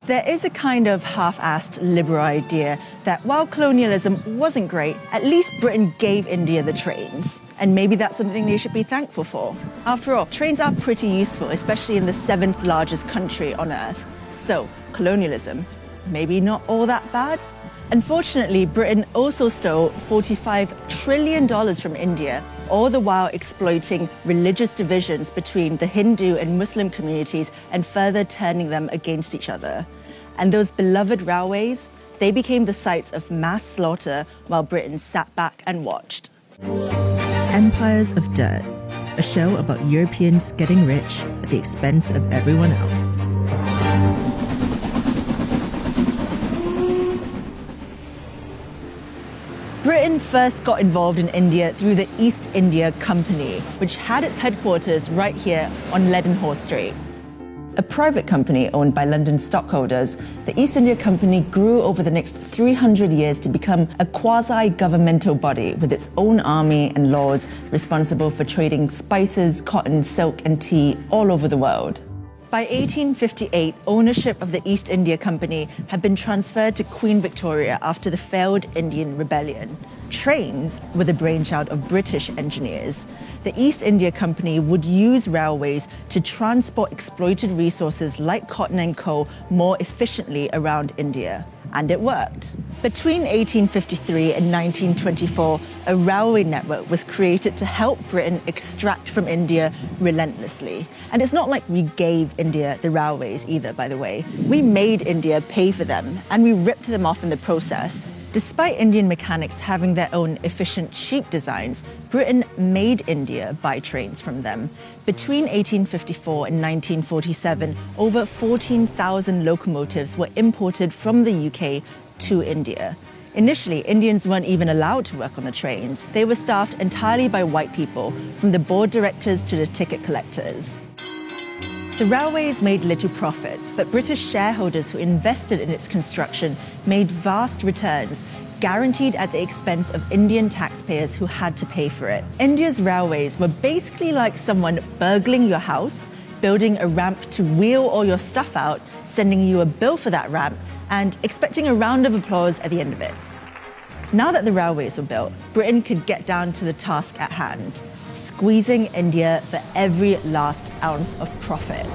There is a kind of half-assed liberal idea that while colonialism wasn't great, at least Britain gave India the trains. And maybe that's something they should be thankful for. After all, trains are pretty useful, especially in the 7th largest country on Earth. So, colonialism, maybe not all that bad? Unfortunately, Britain also stole $45 trillion from India, all the while exploiting religious divisions between the Hindu and Muslim communities and further turning them against each other. And those beloved railways, they became the sites of mass slaughter while Britain sat back and watched. Empires of Dirt, a show about Europeans getting rich at the expense of everyone else. Britain first got involved in India through the East India Company, which had its headquarters right here on Leadenhall Street. A private company owned by London stockholders, the East India Company grew over the next 300 years to become a quasi-governmental body with its own army and laws responsible for trading spices, cotton, silk and tea all over the world. By 1858, ownership of the East India Company had been transferred to Queen Victoria after the failed Indian Rebellion. Trains were the brainchild of British engineers. The East India Company would use railways to transport exploited resources like cotton and coal more efficiently around India. And it worked. Between 1853 and 1924, a railway network was created to help Britain extract from India relentlessly. And it's not like we gave India the railways either, by the way. We made India pay for them, and we ripped them off in the process. Despite Indian mechanics having their own efficient, cheap designs, Britain made India buy trains from them. Between 1854 and 1947, over 14,000 locomotives were imported from the UK to India. Initially, Indians weren't even allowed to work on the trains. They were staffed entirely by white people, from the board directors to the ticket collectors. The railways made little profit, but British shareholders who invested in its construction made vast returns, guaranteed at the expense of Indian taxpayers who had to pay for it. India's railways were basically like someone burgling your house, building a ramp to wheel all your stuff out, sending you a bill for that ramp, and expecting a round of applause at the end of it. Now that the railways were built, Britain could get down to the task at hand, squeezing India for every last ounce of profit.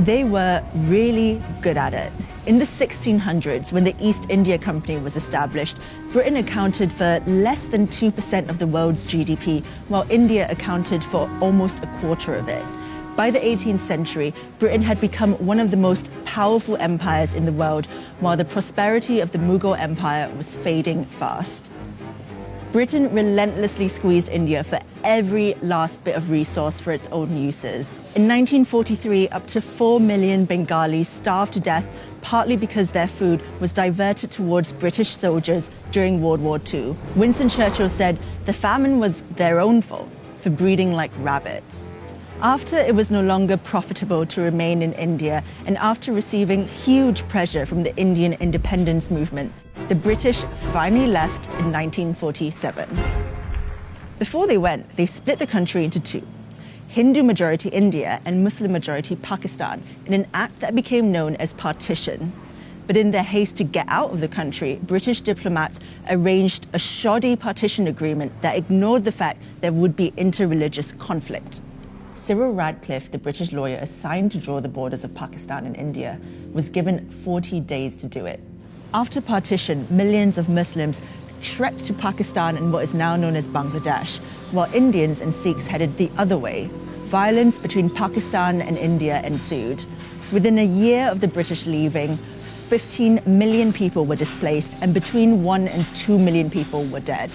They were really good at it. In the 1600s, when the East India Company was established, Britain accounted for less than 2% of the world's GDP, while India accounted for almost a quarter of it. By the 18th century, Britain had become one of the most powerful empires in the world, while the prosperity of the Mughal Empire was fading fast. Britain relentlessly squeezed India for every last bit of resource for its own uses. In 1943, up to 4 million Bengalis starved to death, partly because their food was diverted towards British soldiers during World War II. Winston Churchill said the famine was their own fault for breeding like rabbits. After it was no longer profitable to remain in India, and after receiving huge pressure from the Indian independence movement, the British finally left in 1947. Before they went, they split the country into two: Hindu-majority India and Muslim-majority Pakistan, in an act that became known as partition. But in their haste to get out of the country, British diplomats arranged a shoddy partition agreement that ignored the fact there would be interreligious conflict. Cyril Radcliffe, the British lawyer assigned to draw the borders of Pakistan and India, was given 40 days to do it. After partition, millions of Muslims trekked to Pakistan and what is now known as Bangladesh, while Indians and Sikhs headed the other way. Violence between Pakistan and India ensued. Within a year of the British leaving, 15 million people were displaced, and between 1 and 2 million people were dead.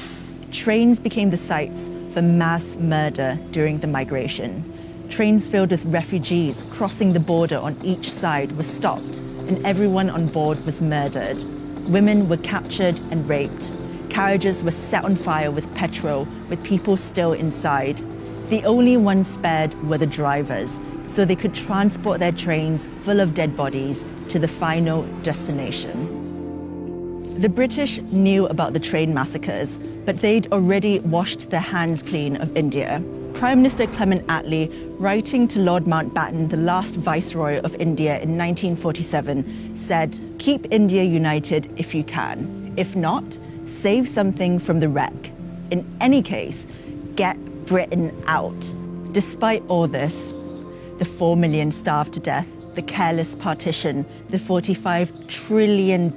Trains became the sites for mass murder during the migration. Trains filled with refugees crossing the border on each side were stopped, and everyone on board was murdered. Women were captured and raped. Carriages were set on fire with petrol, with people still inside. The only ones spared were the drivers, so they could transport their trains full of dead bodies to the final destination. The British knew about the train massacres, but they'd already washed their hands clean of India. Prime Minister Clement Attlee, writing to Lord Mountbatten, the last Viceroy of India in 1947, said, "Keep India united if you can. If not, save something from the wreck. In any case, get Britain out." Despite all this, the 4 million starved to death, the careless partition, the $45 trillion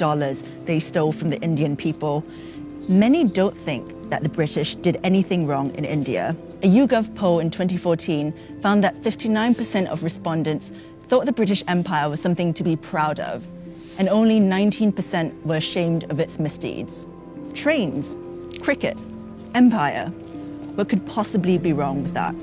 they stole from the Indian people, many don't think that the British did anything wrong in India. A YouGov poll in 2014 found that 59% of respondents thought the British Empire was something to be proud of, and only 19% were ashamed of its misdeeds. Trains, cricket, empire. What could possibly be wrong with that?